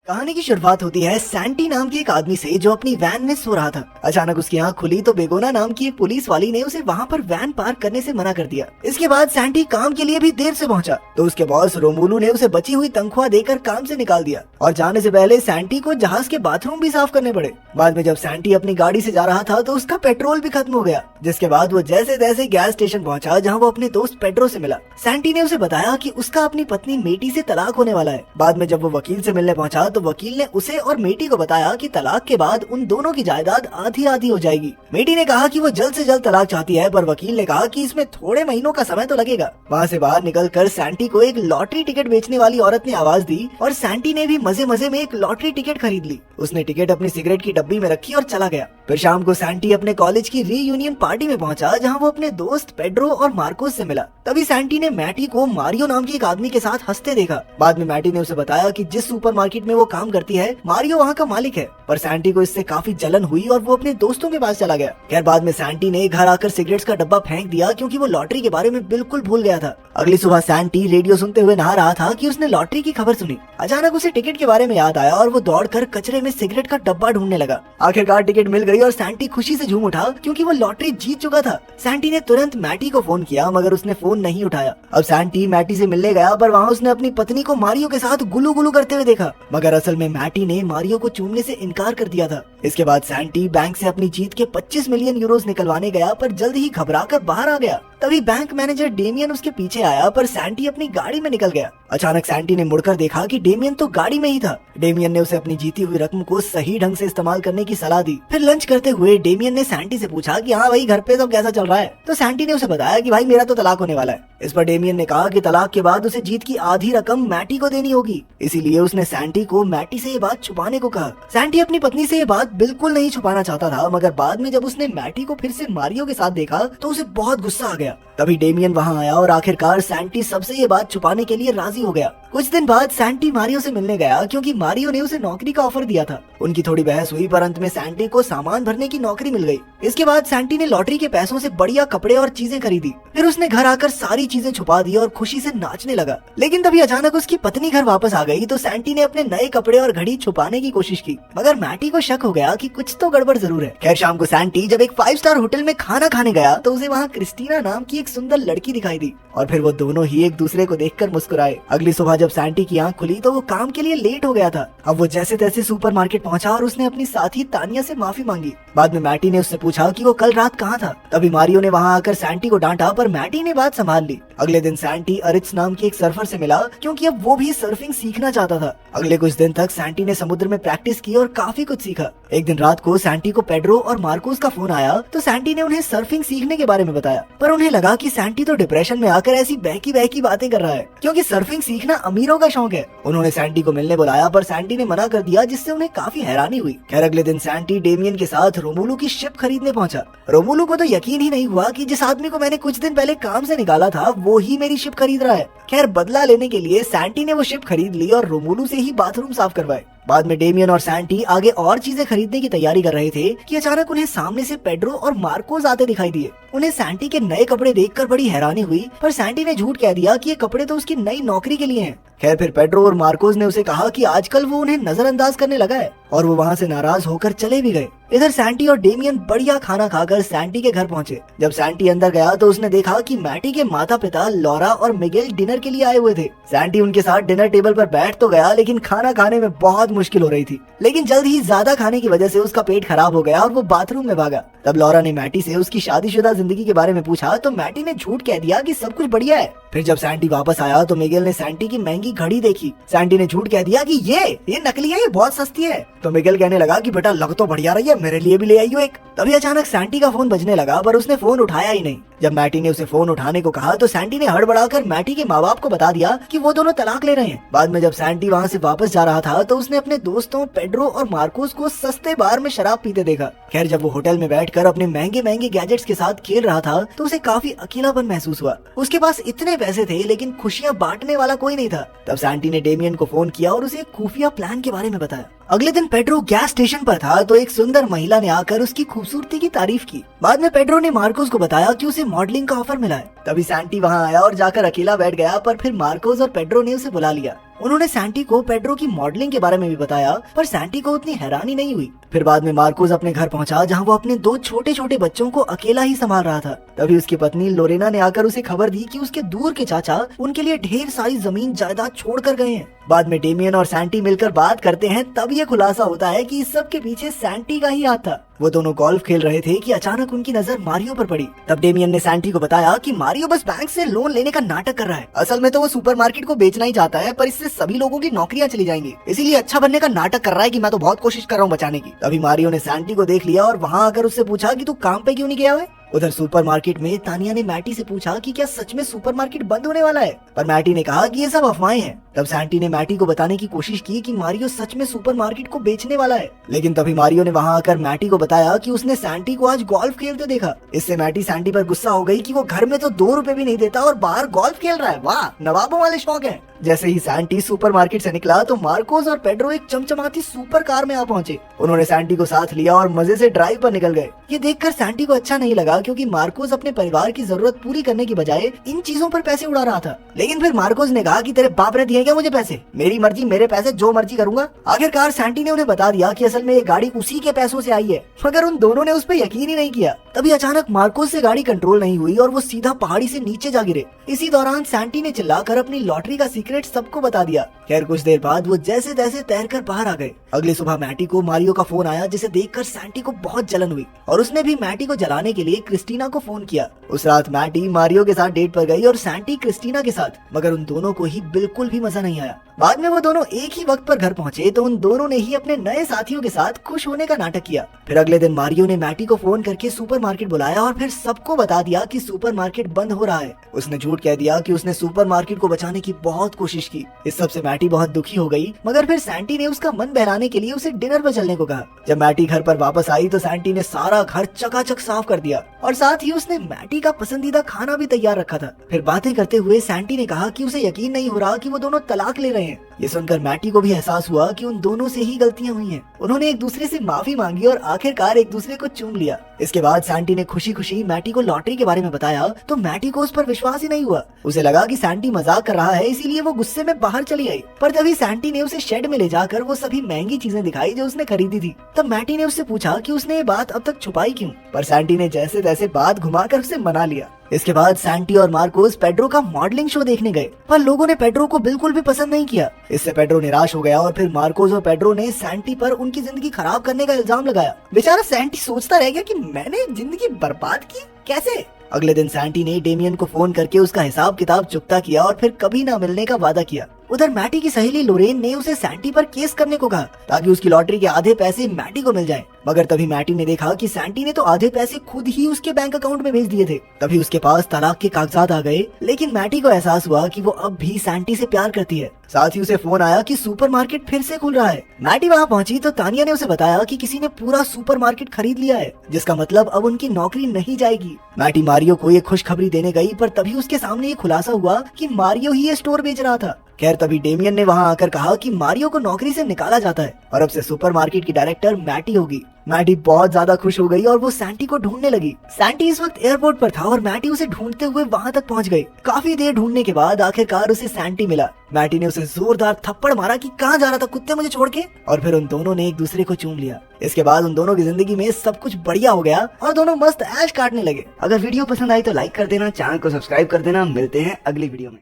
कहानी की शुरुआत होती है सैंटी नाम के एक आदमी से जो अपनी वैन में सो रहा था। अचानक उसकी आंख खुली तो बेगोना नाम की एक पुलिस वाली ने उसे वहाँ पर वैन पार्क करने से मना कर दिया। इसके बाद सैंटी काम के लिए भी देर से पहुँचा तो उसके बॉस रोमुलू ने उसे बची हुई तनख्वाह देकर काम से निकाल दिया और जाने से पहले सैंटी को जहाज के बाथरूम भी साफ करने पड़े। बाद में जब सैंटी अपनी गाड़ी से जा रहा था तो उसका पेट्रोल भी खत्म हो गया, जिसके बाद वो जैसे तैसे गैस स्टेशन पहुँचा जहाँ वो अपने दोस्त पेड्रो से मिला। सैंटी ने उसे बताया कि उसका अपनी पत्नी मेटी से तलाक होने वाला है। बाद में जब वो वकील से मिलने पहुँचा तो वकील ने उसे और मेटी को बताया कि तलाक के बाद उन दोनों की जायदाद आधी आधी हो जाएगी। मेटी ने कहा कि वो जल्द से जल्द तलाक चाहती है, पर वकील ने कहा कि इसमें थोड़े महीनों का समय तो लगेगा। वहाँ से बाहर निकलकर सैंटी को एक लॉटरी टिकट बेचने वाली औरत ने आवाज दी और सैंटी ने भी मजे मजे में एक लॉटरी टिकट खरीद ली। उसने टिकट अपनी सिगरेट की डब्बी में रखी और चला गया। फिर शाम को सैंटी अपने कॉलेज की रीयूनियन पार्टी में पहुंचा जहां वो अपने दोस्त पेड्रो और मार्कोस से मिला। तभी सैंटी ने मैटी को मारियो नाम के एक आदमी के साथ हंसते देखा। बाद में मैटी ने उसे बताया कि जिस सुपरमार्केट में वो काम करती है मारियो वहाँ का मालिक है, पर सैंटी को इससे काफी जलन हुई और वो अपने दोस्तों के पास चला गया। खैर बाद में सैंटी ने घर आकर सिगरेट्स का डब्बा फेंक दिया क्योंकि वो लॉटरी के बारे में बिल्कुल भूल गया था। अगली सुबह सैंटी रेडियो सुनते हुए नहा रहा था कि उसने लॉटरी की खबर सुनी। अचानक उसे टिकट के बारे में याद आया और वो दौड़कर कचरे में सिगरेट का डब्बा ढूंढने लगा। आखिरकार टिकट मिल गई और सैंटी खुशी से झूम उठा क्योंकि वो लॉटरी जीत चुका था। सैंटी ने तुरंत मैटी को फोन किया मगर उसने फोन नहीं उठाया। अब सैंटी मैटी से मिलने गया पर वहाँ उसने अपनी पत्नी को मारियो के साथ गुलू गुलू करते हुए देखा, मगर असल में मैटी ने मारियो को चूमने से इनकार कर दिया था। इसके बाद सैंटी बैंक से अपनी जीत के 25 मिलियन यूरोस निकलवाने गया पर जल्द ही घबराकर बाहर आ गया। तभी बैंक मैनेजर डेमियन उसके पीछे आया पर सैंटी अपनी गाड़ी में निकल गया। अचानक सैंटी ने मुड़कर देखा कि डेमियन तो गाड़ी में ही था। डेमियन ने उसे अपनी जीती हुई रकम को सही ढंग से इस्तेमाल करने की सलाह दी। फिर लंच करते हुए डेमियन ने सैंटी से पूछा कि हाँ भाई घर पे सब कैसा चल रहा है। तो सैंटी ने उसे बताया कि भाई मेरा तो तलाक होने वाला है। इस पर डेमियन ने कहा कि तलाक के बाद उसे जीत की आधी रकम मैटी को देनी होगी, इसीलिए उसने सैंटी को मैटी से ये बात छुपाने को कहा। सैंटी अपनी पत्नी से ये बात बिल्कुल नहीं छुपाना चाहता था, मगर बाद में जब उसने मैटी को फिर से मारियो के साथ देखा तो उसे बहुत गुस्सा आ गया। तभी डेमियन वहाँ आया और आखिरकार सैंटी सबसे ये बात छुपाने के लिए राजी हो गया। कुछ दिन बाद सैंटी मारियो से मिलने गया क्योंकि मारियो ने उसे नौकरी का ऑफर दिया था। उनकी थोड़ी बहस हुई पर अंत में सैंटी को सामान भरने की नौकरी मिल गई। इसके बाद सैंटी ने लॉटरी के पैसों से बढ़िया कपड़े और चीजें खरीदी। फिर उसने घर आकर सारी चीजें छुपा दी और खुशी से नाचने लगा। लेकिन तभी अचानक उसकी पत्नी घर वापस आ गई तो सैंटी ने अपने नए कपड़े और घड़ी छुपाने की कोशिश की, मगर मैटी को शक हो गया कि कुछ तो गड़बड़ जरूर है। खैर शाम को सैंटी जब एक 5 स्टार होटल में खाना खाने गया तो उसे वहाँ क्रिस्टीना नाम की एक सुंदर लड़की दिखाई दी और फिर वो दोनों ही एक दूसरे को देखकर मुस्कुराए। अगली सुबह जब सैंटी की आंख खुली तो वो काम के लिए लेट हो गया था। अब वो जैसे तैसे सुपरमार्केट पहुंचा और उसने अपनी साथी तानिया से माफी मांगी। बाद में मैटी ने उससे पूछा कि वो कल रात कहाँ था। तभी मारियो ने वहाँ आकर सैंटी को डांटा पर मैटी ने बात संभाल ली। अगले दिन सैंटी अरिट्स नाम की एक सर्फर से मिला क्योंकि अब वो भी सर्फिंग सीखना चाहता था। अगले कुछ दिन तक सैंटी ने समुद्र में प्रैक्टिस की और काफी कुछ सीखा। एक दिन रात को सैंटी को पेड्रो और मार्कोस का फोन आया तो सैंटी ने उन्हें सर्फिंग सीखने के बारे में बताया, पर उन्हें लगा कि सैंटी तो डिप्रेशन में आकर ऐसी बहकी बहकी बातें कर रहा है क्योंकि सर्फिंग सीखना अमीरों का शौक है। उन्होंने सैंटी को मिलने बुलाया पर सैंटी ने मना कर दिया, जिससे उन्हें काफी हैरानी हुई। खैर अगले दिन सैंटी डेमियन के साथ रोमुलू की शिप खरीदने पहुंचा। रोमुलू को तो यकीन ही नहीं हुआ कि जिस आदमी को मैंने कुछ दिन पहले काम से निकाला था वो ही मेरी शिप खरीद रहा है। खैर बदला लेने के लिए सैंटी ने वो शिप खरीद ली और रोमुलू से ही बाथरूम साफ करवाए। बाद में डेमियन और सैंटी आगे और चीजें खरीदने की तैयारी कर रहे थे कि अचानक उन्हें सामने से पेड्रो और मार्कोस आते दिखाई दिए। उन्हें सैंटी के नए कपड़े देखकर बड़ी हैरानी हुई, पर सैंटी ने झूठ कह दिया कि ये कपड़े तो उसकी नई नौकरी के लिए हैं। खैर फिर पेड्रो और मार्कोस ने उसे कहा कि आजकल वो उन्हें नजरअंदाज करने लगा है और वो वहाँ से नाराज होकर चले भी गए। इधर सैंटी और डेमियन बढ़िया खाना खाकर सैंटी के घर पहुंचे। जब सैंटी अंदर गया तो उसने देखा कि मैटी के माता पिता लॉरा और मिगेल डिनर के लिए आए हुए थे। सैंटी उनके साथ डिनर टेबल पर बैठ तो गया लेकिन खाना खाने में बहुत मुश्किल हो रही थी। लेकिन जल्द ही ज्यादा खाने की वजह से उसका पेट खराब हो गया और वो बाथरूम में भागा। तब लॉरा ने मैटी से उसकी शादीशुदा जिंदगी के बारे में पूछा तो मैटी ने झूठ कह दिया कि सब कुछ बढ़िया है। फिर जब सैंटी वापस आया तो मिगेल ने सैंटी की महंगी घड़ी देखी। सैंटी ने झूठ कह दिया कि ये नकली है, ये बहुत सस्ती है। तो मिगेल कहने लगा कि बेटा लग तो बढ़िया रही है, मेरे लिए भी ले आइयो एक। तभी अचानक सैंटी का फोन बजने लगा पर उसने फोन उठाया ही नहीं। जब मैटी ने उसे फोन उठाने को कहा तो सैंटी ने हड़बड़ाकर मैटी के माँ बाप को बता दिया कि वो दोनों तलाक ले रहे हैं। बाद में जब सैंटी वहाँ से वापस जा रहा था तो उसने अपने दोस्तों पेड्रो और मार्कोस को सस्ते बार में शराब पीते देखा। खैर जब वो होटल में बैठकर अपने महंगे महंगे गैजेट्स के साथ खेल रहा था तो उसे काफी अकेलापन महसूस हुआ। उसके पास इतने पैसे थे लेकिन खुशियाँ बांटने वाला कोई नहीं था। तब सैंटी ने डेमियन को फोन किया और उसे एक खुफिया प्लान के बारे में बताया। अगले दिन पेड्रो गैस स्टेशन पर था तो एक सुंदर महिला ने आकर उसकी खूबसूरती की तारीफ की। बाद में पेड्रो ने मार्कोस को बताया कि उसे मॉडलिंग का ऑफर मिला है। तभी सैंटी वहाँ आया और जाकर अकेला बैठ गया, पर फिर मार्कोस और पेड्रो ने उसे बुला लिया। उन्होंने सैंटी को पेड्रो की मॉडलिंग के बारे में भी बताया, पर सैंटी को उतनी हैरानी नहीं हुई। फिर बाद में मार्कोस अपने घर पहुंचा, जहां वो अपने 2 छोटे छोटे बच्चों को अकेला ही संभाल रहा था। तभी उसकी पत्नी लोरेना ने आकर उसे खबर दी कि उसके दूर के चाचा उनके लिए ढेर सारी जमीन जायदाद छोड़ कर गए हैं। बाद में डेमियन और सैंटी मिलकर बात करते हैं, तब ये खुलासा होता है कि इस सब के पीछे सैंटी का ही हाथ था। वो दोनों गोल्फ खेल रहे थे कि अचानक उनकी नजर मारियो पर पड़ी। तब डेमियन ने सैंटी को बताया कि मारियो बस बैंक से लोन लेने का नाटक कर रहा है। असल में तो वो सुपरमार्केट को बेचना ही चाहता है, पर इससे सभी लोगों की नौकरियां चली जाएंगी, इसीलिए अच्छा बनने का नाटक कर रहा है कि मैं तो बहुत कोशिश कर रहा हूँ बचाने की। तभी मारियो ने सैंटी को देख लिया और वहाँ आकर उससे पूछा कि तू काम पे क्यों नहीं गया है। उधर सुपरमार्केट में तानिया ने मैटी से पूछा कि क्या सच में सुपरमार्केट बंद होने वाला है, पर मैटी ने कहा कि ये सब अफवाहें हैं। तब सैंटी ने मैटी को बताने की कोशिश की कि मारियो सच में सुपरमार्केट को बेचने वाला है, लेकिन तभी मारियो ने वहाँ आकर मैटी को बताया कि उसने सैंटी को आज गोल्फ खेलते देखा। इससे मैटी सैंटी पर गुस्सा हो गई कि वो घर में तो 2 रुपए भी नहीं देता और बाहर गोल्फ खेल रहा है। वाह, नवाबों वाले शौक है। जैसे ही सैंटी सुपरमार्केट से निकला तो मार्कोस और पेड्रो एक चमचमाती सुपर कार में आ पहुंचे। उन्होंने सैंटी को साथ लिया और मजे से ड्राइव पर निकल गए। ये देखकर सैंटी को अच्छा नहीं लगा, क्योंकि मार्कोस अपने परिवार की जरूरत पूरी करने की बजाय इन चीजों पर पैसे उड़ा रहा था। लेकिन फिर मार्कोस ने कहा कि तेरे बाप ने दिए क्या मुझे पैसे, मेरी मर्जी, मेरे पैसे, जो मर्जी करूंगा। आखिरकार सैंटी ने उन्हें बता दिया कि असल में ये गाड़ी उसी के पैसों से आई है, मगर उन दोनों ने उस पर यकीन ही नहीं किया। तभी अचानक मार्कोस से गाड़ी कंट्रोल नहीं हुई और वो सीधा पहाड़ी से नीचे जा गिरे। इसी दौरान सैंटी ने चिल्लाकर अपनी लॉटरी का सीक्रेट सबको बता दिया। खैर कुछ देर बाद वो जैसे तैसे तैरकर बाहर आ गए। अगली सुबह मैटी को मारियो का फोन आया, जिसे देखकर सैंटी को बहुत जलन हुई और उसने भी मैटी को जलाने के लिए क्रिस्टीना को फोन किया। उस रात मैटी मारियो के साथ डेट पर गई और सैंटी क्रिस्टीना के साथ, मगर उन दोनों को ही बिल्कुल भी मजा नहीं आया। बाद में वो दोनों एक ही वक्त पर घर पहुंचे तो उन दोनों ने ही अपने नए साथियों के साथ खुश होने का नाटक किया। फिर अगले दिन मारियो ने मैटी को फोन करके सुपरमार्केट बुलाया और फिर सबको बता दिया कि सुपरमार्केट बंद हो रहा है। उसने झूठ कह दिया कि उसने सुपरमार्केट को बचाने की बहुत कोशिश की। इस सब से मैटी बहुत दुखी हो गई, मगर फिर सैंटी ने उसका मन बहलाने के लिए उसे डिनर पर चलने को कहा। जब मैटी घर पर वापस आई तो सैंटी ने सारा घर चकाचक साफ कर दिया और साथ ही उसने मैटी का पसंदीदा खाना भी तैयार रखा था। फिर बातें करते हुए सैंटी ने कहा कि उसे यकीन नहीं हो रहा कि वो दोनों तलाक ले रहे हैं। ये सुनकर मैटी को भी एहसास हुआ कि उन दोनों से ही गलतियां हुई हैं। उन्होंने एक दूसरे से माफी मांगी और आखिरकार एक दूसरे को चूम लिया। इसके बाद सैंटी ने खुशी खुशी मैटी को लॉटरी के बारे में बताया तो मैटी को उस पर विश्वास ही नहीं हुआ। उसे लगा कि सैंटी मजाक कर रहा है, इसीलिए वो गुस्से में बाहर चली आई। पर तभी सैंटी ने उसे शेड में ले जाकर वो सभी महंगी चीजें दिखाई जो उसने खरीदी थी। तब मैटी ने उससे पूछा कि उसने ये बात अब तक छुपाई क्यों, पर सैंटी ने जैसे तैसे बात घुमाकर उसे मना लिया। इसके बाद सैंटी और मार्कोस पेड्रो का मॉडलिंग शो देखने गए, पर लोगों ने पेड्रो को बिल्कुल भी पसंद नहीं किया। इससे पेड्रो निराश हो गया और फिर मार्कोस और पेड्रो ने सैंटी पर उनकी जिंदगी खराब करने का इल्जाम लगाया। बेचारा सैंटी सोचता रह गया कि मैंने जिंदगी बर्बाद की, कैसे। अगले दिन सैंटी ने डेमियन को फोन करके उसका हिसाब किताब चुकता किया और फिर कभी ना मिलने का वादा किया। उधर मैटी की सहेली लोरेन ने उसे सैंटी पर केस करने को कहा ताकि उसकी लॉटरी के आधे पैसे मैटी को मिल जाएं। मगर तभी मैटी ने देखा कि सैंटी ने तो आधे पैसे खुद ही उसके बैंक अकाउंट में भेज दिए थे। तभी उसके पास तलाक के कागजात आ गए, लेकिन मैटी को एहसास हुआ कि वो अब भी सैंटी से प्यार करती है। साथ ही उसे फोन आया कि सुपरमार्केट फिर से खुल रहा है। मैटी वहाँ पहुंची तो तानिया ने उसे बताया कि किसी ने पूरा सुपरमार्केट खरीद लिया है, जिसका मतलब अब उनकी नौकरी नहीं जाएगी। मैटी मारियो को ये खुशखबरी देने गई, पर तभी उसके सामने ये खुलासा हुआ कि मारियो ही ये स्टोर बेच रहा था। खैर तभी डेमियन ने वहाँ आकर कहा कि मारियो को नौकरी से निकाला जाता है और अब से सुपरमार्केट की डायरेक्टर मैटी होगी। मैटी बहुत ज्यादा खुश हो गई और वो सैंटी को ढूंढने लगी। सैंटी इस वक्त एयरपोर्ट पर था और मैटी उसे ढूंढते हुए वहाँ तक पहुँच गई। काफी देर ढूंढने के बाद आखिरकार उसे सैंटी मिला। मैटी ने उसे जोरदार थप्पड़ मारा कि कहाँ जा रहा था कुत्ते मुझे छोड़ के, और फिर उन दोनों ने एक दूसरे को चूम लिया। इसके बाद उन दोनों की जिंदगी में सब कुछ बढ़िया हो गया और दोनों मस्त ऐश काटने लगे। अगर वीडियो पसंद आई तो लाइक कर देना, चैनल को सब्सक्राइब कर देना। मिलते हैं अगली वीडियो में।